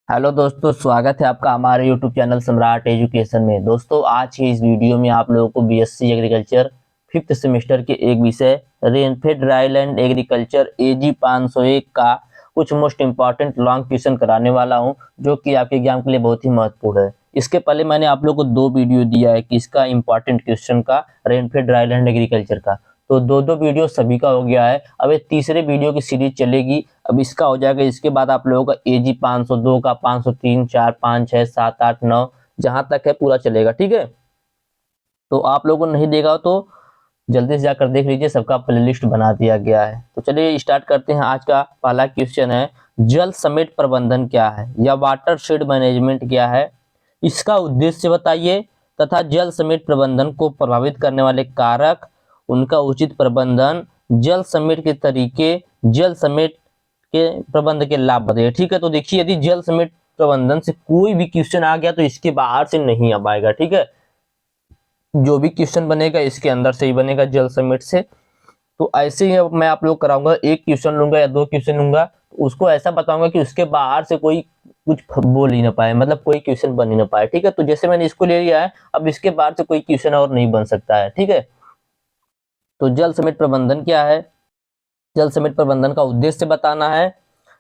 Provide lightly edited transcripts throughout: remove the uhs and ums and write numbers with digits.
Hello दोस्तों, स्वागत है आपका हमारे यूट्यूब चैनल सम्राट एजुकेशन में। दोस्तों, आज की इस वीडियो में आप लोगों को बीएससी एग्रीकल्चर फिफ्थ सेमेस्टर के एक विषय रेनफेड ड्राईलैंड एग्रीकल्चर एजी 501 का कुछ मोस्ट इंपॉर्टेंट लॉन्ग क्वेश्चन कराने वाला हूं, जो कि आपके एग्जाम के लिए बहुत ही महत्वपूर्ण है। इसके पहले मैंने आप लोगों को दो वीडियो दिया है कि इसका इंपॉर्टेंट क्वेश्चन का, रेनफेड ड्राईलैंड एग्रीकल्चर का, तो दो दो वीडियो सभी का हो गया है। अब एक तीसरे वीडियो की सीरीज चलेगी, अब इसका हो जाएगा। इसके बाद आप लोगों का एजी 502 का 503, 4, 5, 6, 7, 8, 9 जहां तक है पूरा चलेगा। ठीक है, तो आप लोगों ने नहीं देखा हो तो जल्दी से जाकर देख लीजिए, सबका प्लेलिस्ट बना दिया गया है। तो चलिए स्टार्ट करते हैं। आज का पहला क्वेश्चन है, जल समेट प्रबंधन क्या है या वाटर शेड मैनेजमेंट क्या है, इसका उद्देश्य बताइए तथा जल समेट प्रबंधन को प्रभावित करने वाले कारक, उनका उचित प्रबंधन, जल समेट के तरीके, जल समेट के प्रबंध के लाभ बताइए। ठीक है, तो देखिए, यदि जल समेट प्रबंधन से कोई भी क्वेश्चन आ गया तो इसके बाहर से नहीं आ पाएगा। ठीक है, जो भी क्वेश्चन बनेगा इसके अंदर से ही बनेगा, जल समेट से। तो ऐसे ही मैं आप लोग कराऊंगा, एक क्वेश्चन लूंगा या दो क्वेश्चन लूंगा, तो उसको ऐसा बताऊंगा कि उसके बाहर से कोई कुछ बोल ही ना पाए, मतलब कोई क्वेश्चन बन ही ना पाए। ठीक है, तो जैसे मैंने इसको ले लिया है, अब इसके बाहर से कोई क्वेश्चन और नहीं बन सकता है। ठीक है, तो जल समेट प्रबंधन क्या है, जल समेट प्रबंधन का उद्देश्य बताना है,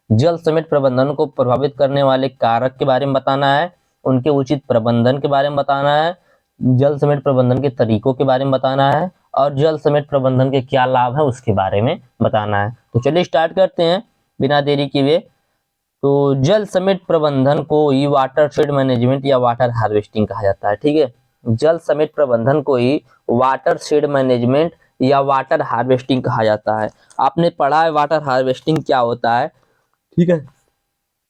जल समेट प्रबंधन को प्रभावित करने वाले कारक के बारे में बताना है, उनके उचित प्रबंधन के बारे में बताना है, जल समेट प्रबंधन के तरीकों के बारे में बताना है, और जल समेट प्रबंधन के क्या लाभ है उसके बारे में बताना है। तो चलिए स्टार्ट करते हैं बिना देरी किए। तो जल समेट प्रबंधन को ही वाटर शेड मैनेजमेंट या वाटर हार्वेस्टिंग कहा जाता है। ठीक है, जल समेट प्रबंधन को ही वाटर शेड मैनेजमेंट या वाटर हार्वेस्टिंग कहा जाता है। आपने पढ़ा है वाटर हार्वेस्टिंग क्या होता है। ठीक है,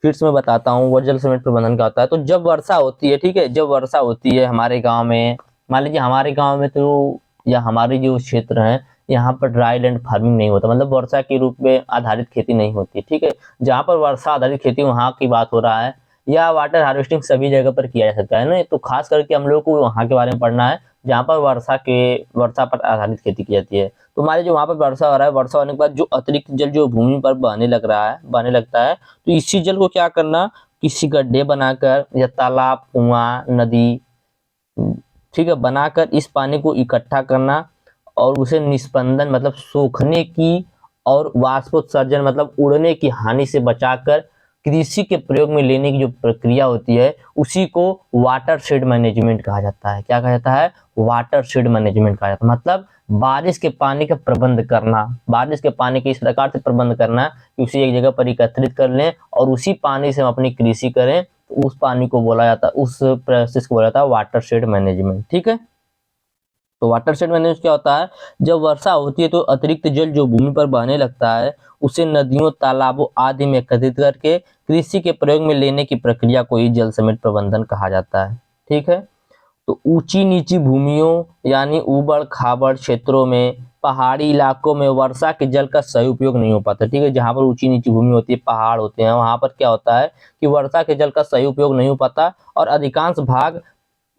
फिर से मैं बताता हूँ वो जल समेट प्रबंधन क्या होता है। तो जब वर्षा होती है, ठीक है, जब वर्षा होती है हमारे गांव में, मान लीजिए हमारे गांव में तो, या हमारे जो क्षेत्र है, यहाँ पर ड्राई लैंड फार्मिंग नहीं होता, मतलब वर्षा के रूप में आधारित खेती नहीं होती। ठीक है, जहाँ पर वर्षा आधारित खेती वहाँ की बात हो रहा है, या वाटर हार्वेस्टिंग सभी जगह पर किया जा सकता है ना। तो खास करके हम लोग को वहाँ के बारे में पढ़ना है जहाँ पर वर्षा पर आधारित खेती की जाती है। तो मान लीजिए वहाँ पर वर्षा हो रहा है, वर्षा होने के बाद जो अतिरिक्त जल जो भूमि पर बहने लगता है, तो इसी जल को क्या करना, किसी गड्ढे बनाकर या तालाब, कुआं, नदी, ठीक है, बनाकर इस पानी को इकट्ठा करना और उसे निस्पंदन मतलब सूखने की और वाष्पोत्सर्जन मतलब उड़ने की हानि से बचाकर कृषि के प्रयोग में लेने की जो प्रक्रिया होती है, उसी को वाटर शेड मैनेजमेंट कहा जाता है। क्या कहा जाता है? वाटर शेड मैनेजमेंट कहा जाता है। मतलब बारिश के पानी का प्रबंध करना, बारिश के पानी के इस प्रकार से प्रबंध करना कि उसे एक जगह पर एकत्रित कर लें और उसी पानी से हम अपनी कृषि करें। तो उस पानी को बोला जाता है, उस प्रोसेस को बोला जाता है वाटर शेड मैनेजमेंट। ठीक है, तो वाटर शेड मैनेजमेंट क्या होता है, जब वर्षा होती है तो अतिरिक्त जल जो भूमि पर बहने लगता है, उसे नदियों, तालाबों आदि में एकत्रित करके कृषि के प्रयोग में लेने की प्रक्रिया को ही जल समेट प्रबंधन कहा जाता है। ठीक है, तो ऊंची नीची भूमियों यानी ऊबड़ खाबड़ क्षेत्रों में, पहाड़ी इलाकों में वर्षा के जल का सही उपयोग नहीं हो पाता। ठीक है, जहां पर ऊंची नीची भूमि होती है, पहाड़ होते हैं, वहां पर क्या होता है कि वर्षा के जल का सही उपयोग नहीं हो पाता और अधिकांश भाग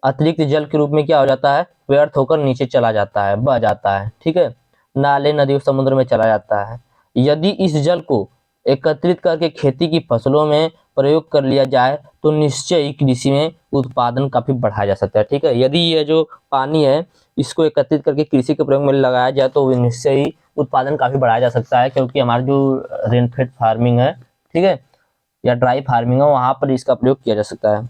अतिरिक्त जल के रूप में क्या हो जाता है, व्यर्थ होकर नीचे चला जाता है, बह जाता है। ठीक है, नाले, नदी, समुद्र में चला जाता है। यदि इस जल को एकत्रित करके खेती की फसलों में प्रयोग कर लिया जाए तो निश्चय ही कृषि में उत्पादन काफी बढ़ाया जा सकता है। ठीक है, यदि ये जो पानी है इसको एकत्रित करके कृषि के प्रयोग में लगाया जाए तो निश्चय ही उत्पादन काफी बढ़ाया जा सकता है, क्योंकि हमारी जो रेनफेड फार्मिंग है, ठीक है, या ड्राई फार्मिंग है, वहां पर इसका प्रयोग किया जा सकता है।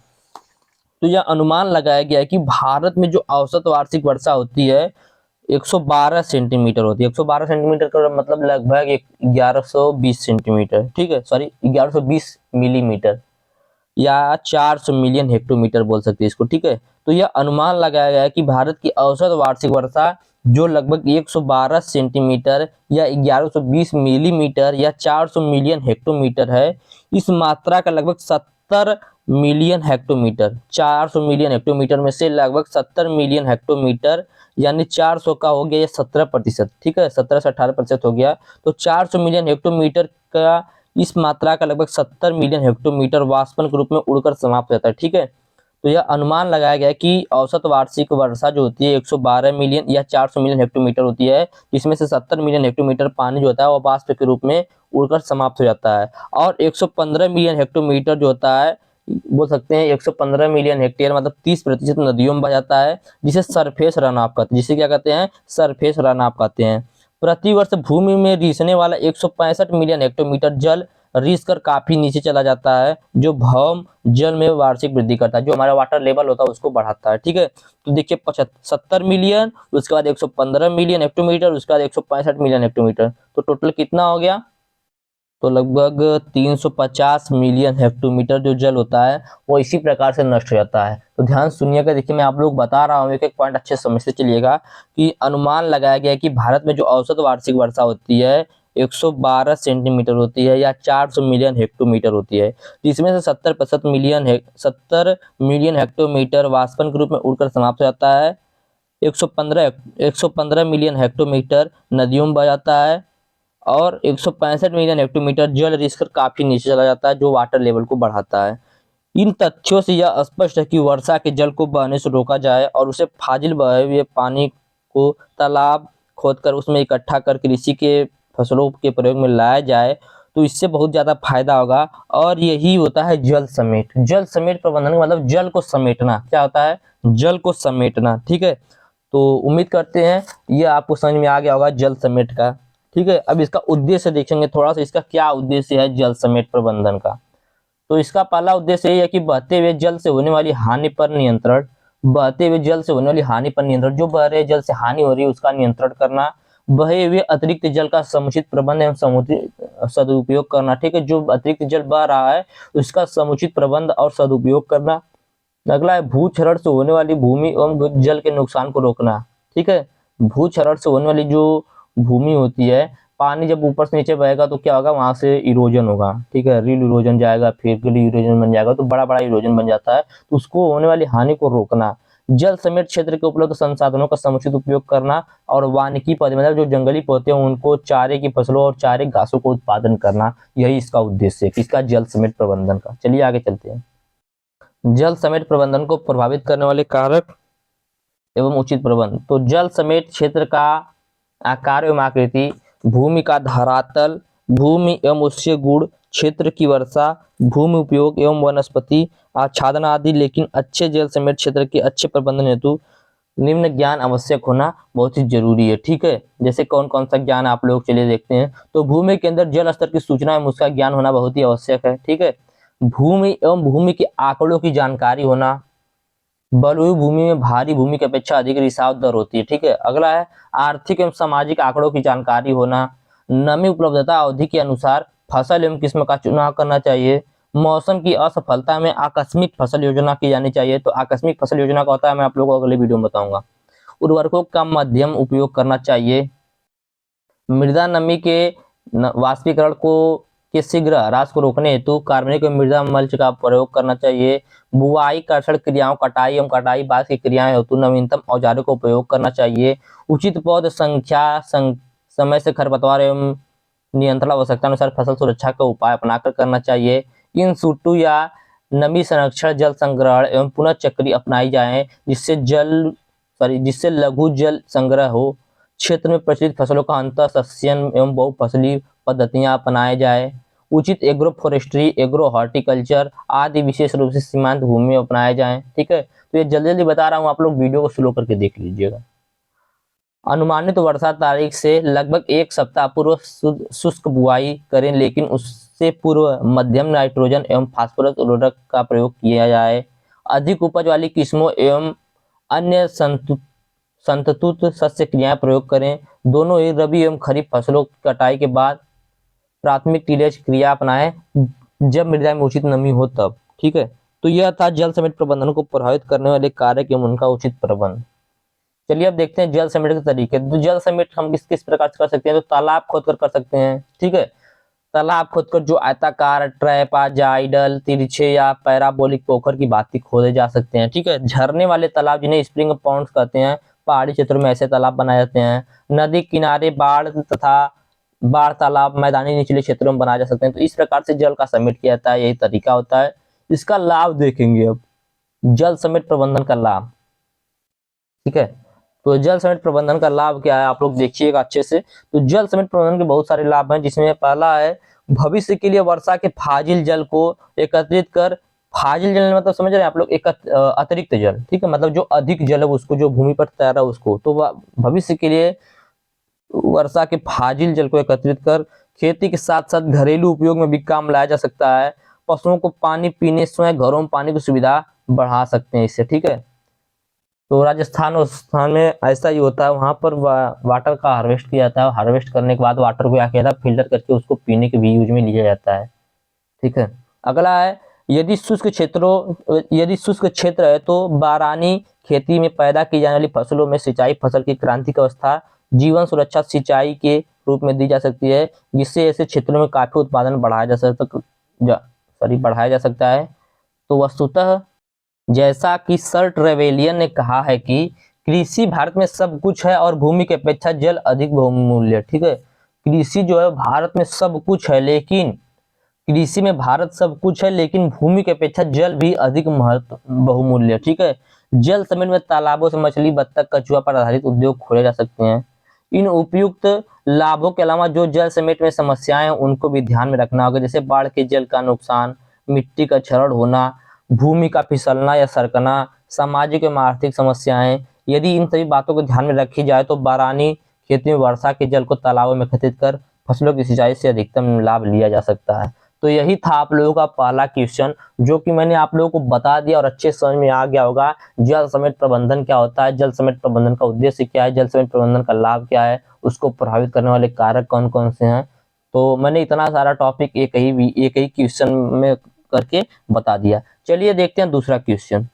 तो यह अनुमान लगाया गया है कि भारत में जो औसत वार्षिक वर्षा होती है 112 सेंटीमीटर होती है। 112 सेंटीमीटर का मतलब लगभग 1120 सेंटीमीटर, ठीक है, सॉरी 1120 मिलीमीटर या 400 मिलियन हेक्टोमीटर बोल सकते हैं इसको। ठीक है, तो यह अनुमान लगाया गया है कि भारत की औसत वार्षिक वर्षा जो लगभग 112 सेंटीमीटर या 1120 मिलीमीटर या 400 मिलियन हेक्टोमीटर है, इस मात्रा का लगभग 70 मिलियन हेक्टोमीटर, 400 मिलियन हेक्टोमीटर में से लगभग 70 मिलियन हेक्टोमीटर यानी 400 का हो गया 17%। ठीक है, 17 से 18% हो गया, तो 400 मिलियन हेक्टोमीटर का इस मात्रा का लगभग 70 मिलियन हेक्टोमीटर वाष्पन के रूप में उड़कर समाप्त हो जाता है। ठीक है, तो यह अनुमान लगाया गया कि औसत वार्षिक वर्षा जो होती है 112 मिलियन या 400 मिलियन हेक्टोमीटर होती है, जिसमें से 70 मिलियन हेक्टोमीटर पानी जो होता है वो वाष्प के रूप में उड़कर समाप्त हो जाता है, और 115 मिलियन हेक्टोमीटर जो होता है बोल सकते हैं 115 मिलियन हेक्टेयर मतलब 30% नदियों में बह जाता है, जिसे सरफेस रन ऑफ कहते हैं, जिसे क्या कहते हैं, सरफेस रन ऑफ कहते हैं। प्रतिवर्ष भूमि में रिसने वाला 165 मिलियन हेक्टोमीटर जल रिस कर काफी नीचे चला जाता है, जो भौम जल में वार्षिक वृद्धि करता है, जो हमारा वाटर लेवल होता है उसको बढ़ाता है। ठीक है, तो देखिए 70 मिलियन, उसके बाद 115 मिलियन हेक्टोमीटर, उसके बाद 165 मिलियन हेक्टोमीटर, तो टोटल कितना हो गया, तो लगभग 350 मिलियन हेक्टोमीटर जो जल होता है वो इसी प्रकार से नष्ट हो जाता है। तो ध्यान सुनिएगा, देखिए मैं आप लोग बता रहा हूँ, एक एक पॉइंट अच्छे समझते चलिएगा कि अनुमान लगाया गया है कि भारत में जो औसत वार्षिक वर्षा होती है 112 सेंटीमीटर होती है या 400 मिलियन हेक्टोमीटर होती है, जिसमें से 70 मिलियन हेक्टोमीटर वाष्पन के रूप में उड़कर समाप्त हो जाता है। 115 मिलियन हेक्टोमीटर नदियों में बह जाता है और 165 मिलियन हेक्टोमीटर जल रिसकर काफी नीचे चला जाता है, जो वाटर लेवल को बढ़ाता है। इन तथ्यों से यह स्पष्ट है कि वर्षा के जल को बहने से रोका जाए और उसे फाजिल बहे हुए पानी को तालाब खोदकर उसमें इकट्ठा कर कृषि के फसलों के प्रयोग में लाया जाए, तो इससे बहुत ज्यादा फायदा होगा। और यही होता है जल समेट। जल समेट प्रबंधन का मतलब जल को समेटना। क्या होता है, जल को समेटना। ठीक है, तो उम्मीद करते हैं ये आपको समझ में आ गया होगा जल समेट का। ठीक है, अब इसका उद्देश्य देखेंगे थोड़ा सा, इसका क्या उद्देश्य है जल समेट प्रबंधन का। तो इसका पहला उद्देश्य ये है कि बहते हुए जल से होने वाली हानि पर नियंत्रण। बहते हुए जल से होने वाली हानि पर नियंत्रण, जो बह रहे जल से हानि हो रही है उसका नियंत्रण करना। बहे हुए अतिरिक्त जल का समुचित प्रबंध एवं समुचित सदुपयोग करना। ठीक है, जो अतिरिक्त जल बह रहा है उसका समुचित प्रबंध और सदुपयोग करना। अगला है भूक्षरण से होने वाली भूमि एवं जल के नुकसान को रोकना। ठीक है, भूक्षरण से होने वाली जो भूमि होती है, पानी जब ऊपर से नीचे बहेगा तो क्या होगा, वहां से इरोजन होगा। ठीक है, रील इरोजन जाएगा, फिर गिली इरोजन बन जाएगा, तो बड़ा बड़ा इरोजन बन जाता है, तो उसको होने वाली हानि को रोकना। जल समेट क्षेत्र के उपलब्ध संसाधनों का समुचित उपयोग करना और वानिकी पौधे मतलब जो जंगली पौधे हैं उनको चारे की फसलों और चारे घासों को उत्पादन करना, यही इसका उद्देश्य है किसका, जल समेट प्रबंधन का। चलिए आगे चलते हैं। जल समेट प्रबंधन को प्रभावित करने वाले कारक एवं उचित प्रबंध। तो जल समेट क्षेत्र का आकार एवं आकृति, भूमि का धरातल, भूमि एवं उससे गुण, क्षेत्र की वर्षा, भूमि उपयोग एवं वनस्पति आच्छादन आदि। लेकिन अच्छे जल समेट क्षेत्र के अच्छे प्रबंधन हेतु निम्न ज्ञान आवश्यक होना बहुत ही जरूरी है। ठीक है, जैसे कौन कौन सा ज्ञान आप लोग चलिए देखते हैं। तो भूमि के अंदर जल स्तर की सूचना एवं उसका ज्ञान होना बहुत ही आवश्यक है। ठीक है, भूमि एवं भूमि के आंकड़ों की जानकारी होना। बलुई भूमि में भारी भूमि की अपेक्षा अधिक रिसाव दर होती है। ठीक है, अगला है आर्थिक एवं सामाजिक आंकड़ों की जानकारी होना। नमी उपलब्धता अवधि के अनुसार फसल एवं किस्म का चुनाव करना चाहिए। मौसम की असफलता में आकस्मिक फसल योजना की जानी चाहिए। तो आकस्मिक फसल योजना का होता है, मैं आप लोगों को अगले वीडियो में बताऊंगा। उर्वरकों का मध्यम उपयोग करना चाहिए। मृदा नमी के वाष्पीकरण को के शीघ्र ह्रास को रोकने हेतु कार्बनिक मृदा मल्च का प्रयोग करना चाहिए। बुआई कर्षण क्रियाओं, कटाई एवं कटाई बाद की क्रियाएं हेतु नवीनतम औजारों का उपयोग करना चाहिए। उचित पौध संख्या, समय से खरपतवार एवं नियंत्रण आवश्यकता अनुसार फसल सुरक्षा का उपाय अपनाकर करना चाहिए। इन सूटू या नमी संरक्षण, जल संग्रहण एवं पुनः चक्री अपनाई जाए, जिससे लघु जल संग्रह हो। क्षेत्र में प्रचलित फसलों का अंतर सस्यन एवं बहुफसली पद्धतियां अपनाए जाए। उचित एग्रो फॉरेस्ट्री, एग्रो हॉर्टिकल्चर आदि विशेष रूप से सीमांत भूमि में अपनाए जाएं। ठीक है, तो ये जल्दी जल्दी बता रहा हूँ, आप लोग वीडियो को स्लो करके देख लीजिएगा। अनुमानित वर्षा तारीख से लगभग एक सप्ताह पूर्व शुष्क बुआई करें, लेकिन उससे पूर्व मध्यम नाइट्रोजन एवं फास्फोरस उर्वरक का प्रयोग किया जाए। अधिक उपज वाली किस्मों एवं अन्य संततुत सस्य क्रियाएं प्रयोग करें। दोनों ही रबी एवं खरीफ फसलों की कटाई के बाद प्राथमिक टीलेज क्रिया अपनाएं, जब मृदा में उचित नमी हो तब। ठीक है, तो यह था जल समेट प्रबंधन को प्रभावित करने वाले कारक एवं उनका उचित प्रबंध। चलिए अब देखते हैं जल समेट के तरीके। तो जल समेट हम किस किस प्रकार से कर सकते हैं। तो तालाब खोदकर कर सकते हैं। ठीक है, तालाब खोदकर जो आयताकार, ट्रैपेजॉइडल, तिरछे या पैराबोलिक पोखर की भांति खोदे जा सकते हैं। ठीक है, झरने वाले तालाब जिन्हें स्प्रिंग पॉन्ड्स कहते हैं, पहाड़ी क्षेत्रों में ऐसे तालाब बनाए जाते हैं। नदी किनारे बाढ़ तालाब मैदानी निचले क्षेत्रों में बनाए जा सकते हैं। तो इस प्रकार से जल का समेट किया जाता है, यही तरीका होता है। इसका लाभ देखेंगे अब, जल समेट प्रबंधन का लाभ। ठीक है, तो जल समेट प्रबंधन का लाभ क्या है, आप लोग देखिएगा अच्छे से। तो जल समेट प्रबंधन के बहुत सारे लाभ हैं, जिसमें पहला है भविष्य के लिए वर्षा के फाजिल जल को एकत्रित कर फाजिल जल मतलब समझ रहे हैं आप लोग, एक अतिरिक्त जल, ठीक है, मतलब जो अधिक जल है उसको, जो भूमि पर तैरा उसको, तो भविष्य के लिए वर्षा के फाजिल जल को एकत्रित कर खेती के साथ साथ घरेलू उपयोग में भी काम लाया जा सकता है। पशुओं को पानी पीने, स्वयं घरों में पानी की सुविधा बढ़ा सकते हैं इससे, ठीक है। तो राजस्थान और स्थान में ऐसा ही होता है, वहां पर वाटर का हार्वेस्ट किया जाता है। हार्वेस्ट करने के बाद वाटर को क्या किया जाता है, फिल्टर करके उसको पीने के भी यूज में लिया जाता है, ठीक है। अगला है, यदि शुष्क क्षेत्र है तो बारानी खेती में पैदा की जाने वाली फसलों में सिंचाई फसल की क्रांतिक अवस्था जीवन सुरक्षा सिंचाई के रूप में दी जा सकती है, जिससे ऐसे क्षेत्रों में काफी उत्पादन बढ़ाया जा सकता है। तो वस्तुतः जैसा कि सर ट्रेवेलियन ने कहा है कि कृषि भारत में सब कुछ है और भूमि की अपेक्षा जल अधिक बहुमूल्य, ठीक है। कृषि जो है भारत में सब कुछ है, लेकिन कृषि में भारत सब कुछ है लेकिन भूमि की अपेक्षा जल भी अधिक महत्व बहुमूल्य, ठीक है। जल समेत में तालाबों से मछली, बत्तख, कछुआ पर आधारित उद्योग खोले जा सकते हैं। इन उपयुक्त लाभों के अलावा जो जल समेट में समस्याएं हैं उनको भी ध्यान में रखना होगा, जैसे बाढ़ के जल का नुकसान, मिट्टी का क्षरण होना, भूमि का फिसलना या सरकना, सामाजिक एवं आर्थिक समस्याएं। यदि इन सभी बातों को ध्यान में रखी जाए तो बारानी खेती में वर्षा के जल को तालाबों में एकत्रित कर फसलों की सिंचाई से अधिकतम लाभ लिया जा सकता है। तो यही था आप लोगों का पहला क्वेश्चन, जो कि मैंने आप लोगों को बता दिया और अच्छे समझ में आ गया होगा। जल समेट प्रबंधन क्या होता है, जल समेट प्रबंधन का उद्देश्य क्या है, जल समेट प्रबंधन का लाभ क्या है, उसको प्रभावित करने वाले कारक कौन कौन से हैं। तो मैंने इतना सारा टॉपिक एक ही क्वेश्चन में करके बता दिया। चलिए देखते हैं दूसरा क्वेश्चन।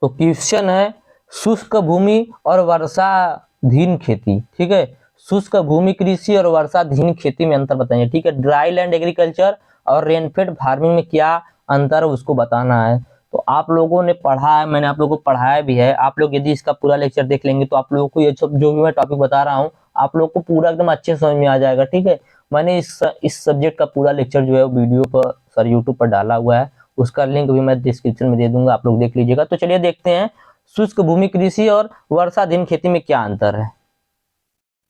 तो क्वेश्चन है शुष्क भूमि और वर्षाधीन खेती, ठीक है। शुष्क भूमि कृषि और वर्षाधीन खेती में अंतर बताइए, ठीक है। ड्राई लैंड एग्रीकल्चर और रेनफेड फार्मिंग में क्या अंतर है उसको बताना है। तो आप लोगों ने पढ़ा है, मैंने आप लोगों को पढ़ाया भी है। आप लोग यदि इसका पूरा लेक्चर देख लेंगे तो आप लोगों को ये सब जो भी मैं टॉपिक बता रहा हूँ आप लोग को पूरा एकदम अच्छे समझ में आ जाएगा, ठीक है। मैंने इस सब्जेक्ट का पूरा लेक्चर जो है वीडियो पर सर यूट्यूब पर डाला हुआ है, उसका लिंक भी मैं डिस्क्रिप्शन में दे दूंगा, आप लोग देख लीजिएगा। तो चलिए देखते हैं शुष्क भूमि कृषि और वर्षाधीन खेती में क्या अंतर है,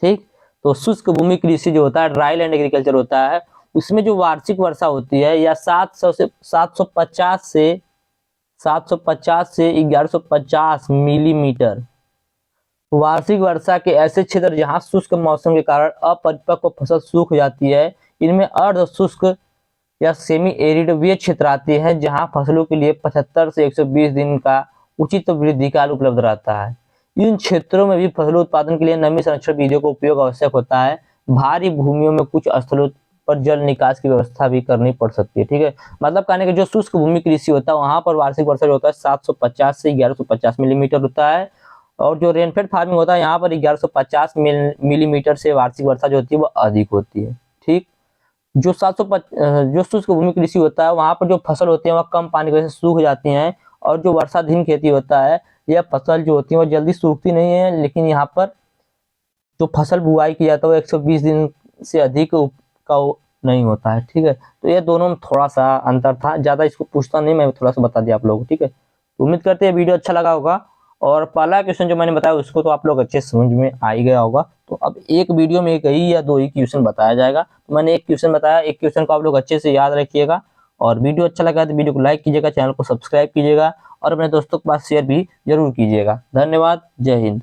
ठीक। तो शुष्क भूमि कृषि जो होता है, ड्राई लैंड एग्रीकल्चर होता है, उसमें जो वार्षिक वर्षा होती है या 750 से 1150 मिलीमीटर वार्षिक वर्षा के ऐसे क्षेत्र जहां शुष्क मौसम के कारण अपरिपक्व फसल सूख जाती है, इनमें अर्ध शुष्क या सेमी एरिड वे क्षेत्र आते हैं जहां फसलों के लिए 75 से 120 दिन का उचित वृद्धि काल उपलब्ध रहता है। इन क्षेत्रों में भी फसल उत्पादन के लिए नमी संरक्षण विधियों का उपयोग आवश्यक होता है। भारी भूमियों में कुछ स्थलों पर जल निकास की व्यवस्था भी करनी पड़ सकती है, ठीक है। मतलब कहने का जो शुष्क भूमि कृषि होता है वहां पर वार्षिक वर्षा जो होता है 750 से 1150 मिलीमीटर होता है, और जो रेनफेड फार्मिंग होता है यहाँ पर 1150 मिलीमीटर से वार्षिक वर्षा जो होती है वो अधिक होती है, ठीक। जो जो शुष्क भूमि कृषि होता है वहां पर जो फसल होती है वह कम पानी की वजह से सूख जाती हैं, और जो वर्षाधीन खेती होता है यह फसल जो होती है वो जल्दी सूखती नहीं है, लेकिन यहाँ पर जो फसल बुआई की जाता है वो 120 दिन से अधिक का नहीं होता है, ठीक है। तो ये दोनों में थोड़ा सा अंतर था, ज्यादा इसको पूछता नहीं, मैं थोड़ा सा बता दिया आप लोगों को, ठीक है। तो उम्मीद करते हैं वीडियो अच्छा लगा होगा, और पहला क्वेश्चन जो मैंने बताया उसको तो आप लोग अच्छे समझ में आ ही गया होगा। तो अब एक वीडियो में एक ही या दो ही क्वेश्चन बताया जाएगा। तो मैंने एक क्वेश्चन बताया, एक क्वेश्चन को आप लोग अच्छे से याद रखिएगा, और वीडियो अच्छा लगा तो वीडियो को लाइक कीजिएगा, चैनल को सब्सक्राइब कीजिएगा, और अपने दोस्तों के पास शेयर भी जरूर कीजिएगा। धन्यवाद, जय हिंद।